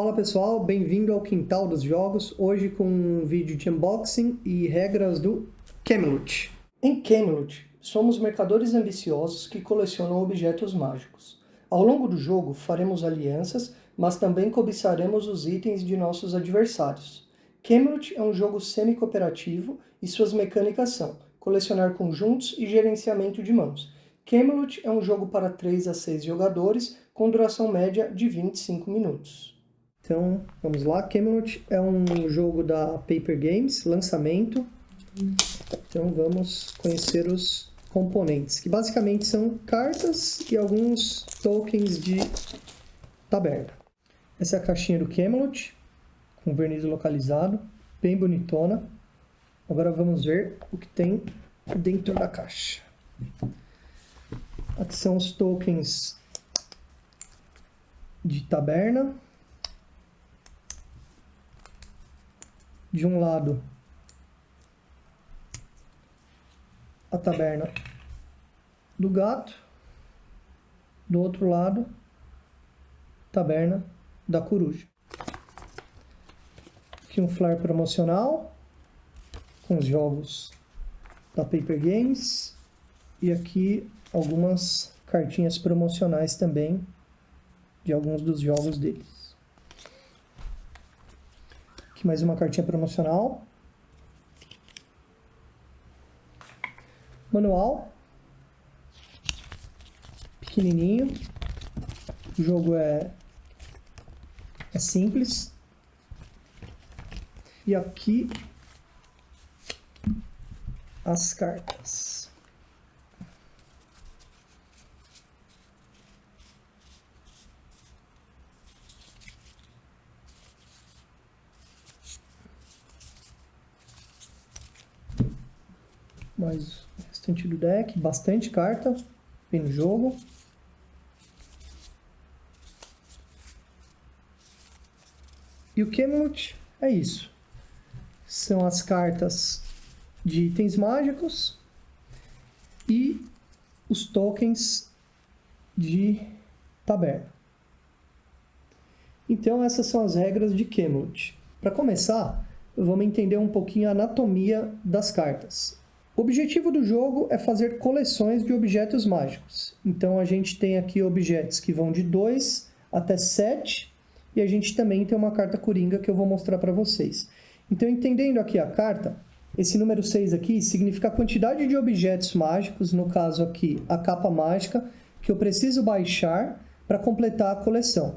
Fala pessoal, bem-vindo ao Quintal dos Jogos, hoje com um vídeo de unboxing e regras do Camelot. Em Camelot, somos mercadores ambiciosos que colecionam objetos mágicos. Ao longo do jogo, faremos alianças, mas também cobiçaremos os itens de nossos adversários. Camelot é um jogo semi-cooperativo e suas mecânicas são colecionar conjuntos e gerenciamento de mãos. Camelot é um jogo para 3 a 6 jogadores, com duração média de 25 minutos. Então, vamos lá. Camelot é um jogo da Paper Games, lançamento. Então, vamos conhecer os componentes, que basicamente são cartas e alguns tokens de taberna. Essa é a caixinha do Camelot, com verniz localizado, bem bonitona. Agora vamos ver o que tem dentro da caixa. Aqui são os tokens de taberna. De um lado, a taberna do gato. Do outro lado, taberna da coruja. Aqui um flyer promocional com os jogos da Paper Games. E aqui algumas cartinhas promocionais também de alguns dos jogos deles. Aqui mais uma cartinha promocional. Manual. Pequenininho. O jogo é simples. E aqui as cartas. Mais o restante do deck, bastante carta, vem no jogo. E o Camelot é isso. São as cartas de itens mágicos e os tokens de taberna. Então essas são as regras de Camelot. Para começar, vamos entender um pouquinho a anatomia das cartas. O objetivo do jogo é fazer coleções de objetos mágicos. Então a gente tem aqui objetos que vão de 2 até 7 e a gente também tem uma carta coringa que eu vou mostrar para vocês. Então, entendendo aqui a carta, esse número 6 aqui significa a quantidade de objetos mágicos, no caso aqui a capa mágica, que eu preciso baixar para completar a coleção.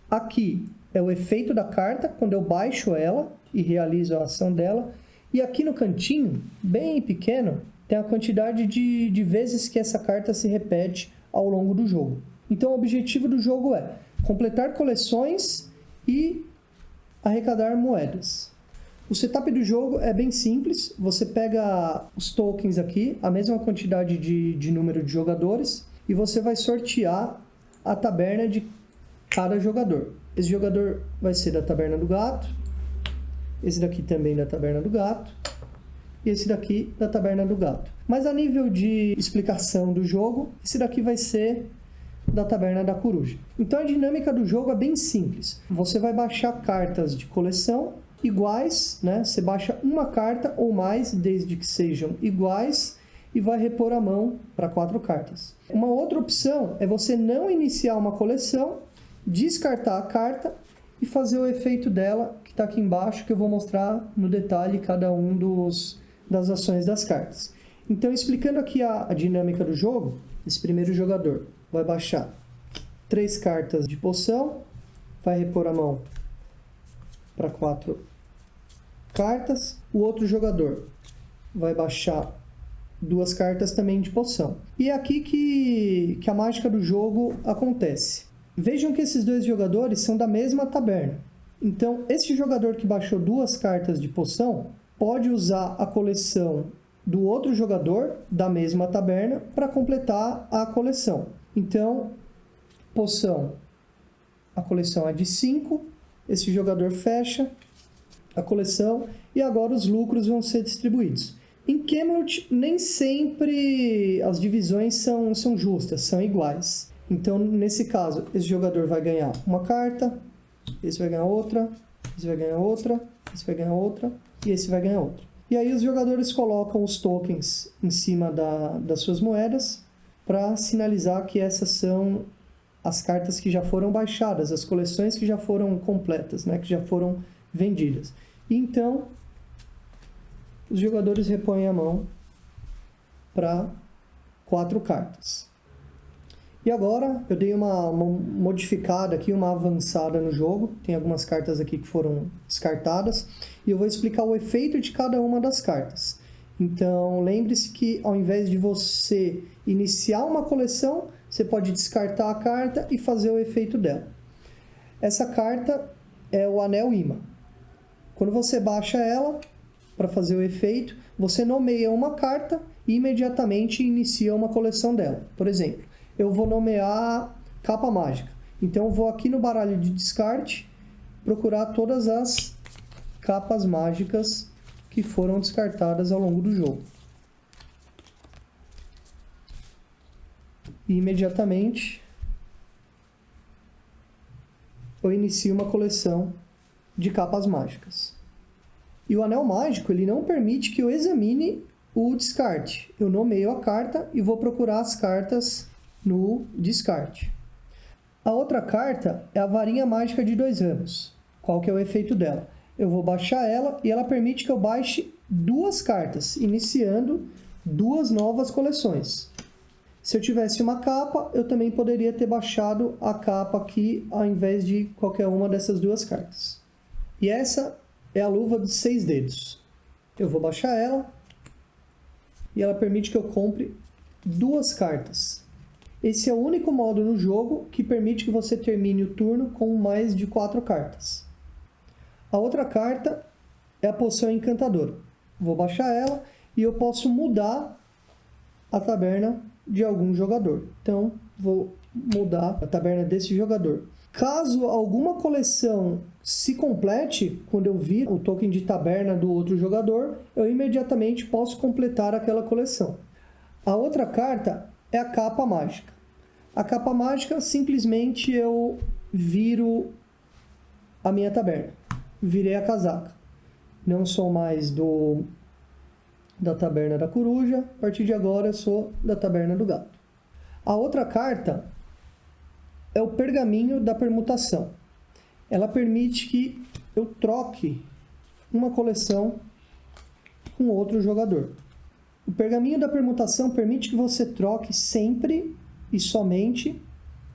Aqui é o efeito da carta, quando eu baixo ela e realizo a ação dela. E aqui no cantinho, bem pequeno, tem a quantidade de vezes que essa carta se repete ao longo do jogo. Então o objetivo do jogo é completar coleções e arrecadar moedas. O setup do jogo é bem simples. Você pega os tokens aqui, a mesma quantidade de número de jogadores, e você vai sortear a taberna de cada jogador. Esse jogador vai ser da taberna do gato. Esse daqui também da taberna do gato. E esse daqui da taberna do gato. Mas a nível de explicação do jogo, esse daqui vai ser da taberna da coruja. Então a dinâmica do jogo é bem simples. Você vai baixar cartas de coleção iguais, né? Você baixa uma carta ou mais, desde que sejam iguais, e vai repor a mão para 4 cartas. Uma outra opção é você não iniciar uma coleção, descartar a carta e fazer o efeito dela, que está aqui embaixo, que eu vou mostrar no detalhe cada um das ações das cartas. Então, explicando aqui a dinâmica do jogo, esse primeiro jogador vai baixar 3 cartas de poção, vai repor a mão para 4 cartas. O outro jogador vai baixar 2 cartas também de poção. E é aqui que a mágica do jogo acontece. Vejam que esses 2 jogadores são da mesma taberna. Então, esse jogador que baixou 2 cartas de poção pode usar a coleção do outro jogador da mesma taberna para completar a coleção. Então, poção, a coleção é de 5, esse jogador fecha a coleção e agora os lucros vão ser distribuídos. Em Camelot, nem sempre as divisões são justas, são iguais. Então, nesse caso, esse jogador vai ganhar uma carta, esse vai ganhar outra, esse vai ganhar outra, esse vai ganhar outra e esse vai ganhar outra. E aí os jogadores colocam os tokens em cima das suas moedas para sinalizar que essas são as cartas que já foram baixadas, as coleções que já foram completas, né, que já foram vendidas. E então, os jogadores repõem a mão para 4 cartas. E agora eu dei uma modificada aqui, uma avançada no jogo. Tem algumas cartas aqui que foram descartadas. E eu vou explicar o efeito de cada uma das cartas. Então, lembre-se que ao invés de você iniciar uma coleção, você pode descartar a carta e fazer o efeito dela. Essa carta é o Anel Imã. Quando você baixa ela, para fazer o efeito, você nomeia uma carta e imediatamente inicia uma coleção dela. Por exemplo, eu vou nomear Capa Mágica. Então, eu vou aqui no baralho de descarte procurar todas as capas mágicas que foram descartadas ao longo do jogo. E imediatamente eu inicio uma coleção de capas mágicas. E o Anel Mágico ele não permite que eu examine o descarte. Eu nomeio a carta e vou procurar as cartas no descarte. A outra carta é a Varinha Mágica de 2 ramos. Qual que é o efeito dela? Eu vou baixar ela e ela permite que eu baixe 2 cartas, iniciando 2 novas coleções. Se eu tivesse uma capa, eu também poderia ter baixado a capa aqui, ao invés de qualquer uma dessas 2 cartas. E essa é a luva de 6 dedos. Eu vou baixar ela e ela permite que eu compre 2 cartas. Esse é o único modo no jogo que permite que você termine o turno com mais de 4 cartas. A outra carta é a Poção Encantadora. Vou baixar ela e eu posso mudar a taberna de algum jogador. Então, vou mudar a taberna desse jogador. Caso alguma coleção se complete, quando eu vir o token de taberna do outro jogador, eu imediatamente posso completar aquela coleção. A outra carta é a Capa Mágica. A Capa Mágica, simplesmente eu viro a minha taberna. Virei a casaca. Não sou mais da taberna da coruja, a partir de agora eu sou da taberna do gato. A outra carta é o Pergaminho da Permutação. Ela permite que eu troque uma coleção com outro jogador. O Pergaminho da Permutação permite que você troque sempre e somente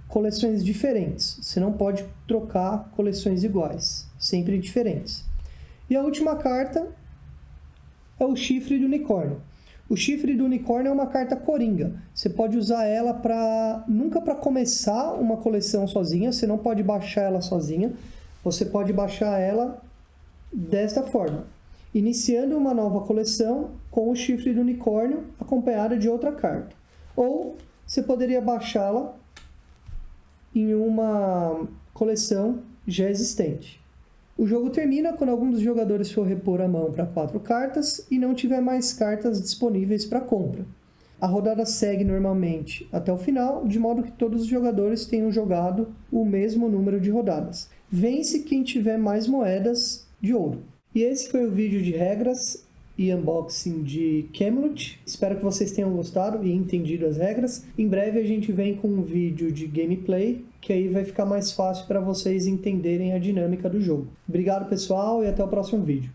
coleções diferentes. Você não pode trocar coleções iguais, sempre diferentes. E a última carta é o Chifre do Unicórnio. O Chifre do Unicórnio é uma carta coringa. Você pode usar ela nunca para começar uma coleção sozinha, você não pode baixar ela sozinha. Você pode baixar ela desta forma, iniciando uma nova coleção com o Chifre do Unicórnio acompanhada de outra carta. Ou você poderia baixá-la em uma coleção já existente. O jogo termina quando algum dos jogadores for repor a mão para 4 cartas e não tiver mais cartas disponíveis para compra. A rodada segue normalmente até o final, de modo que todos os jogadores tenham jogado o mesmo número de rodadas. Vence quem tiver mais moedas de ouro. E esse foi o vídeo de regras e unboxing de Camelot. Espero que vocês tenham gostado e entendido as regras. Em breve a gente vem com um vídeo de gameplay, que aí vai ficar mais fácil para vocês entenderem a dinâmica do jogo. Obrigado, pessoal, e até o próximo vídeo.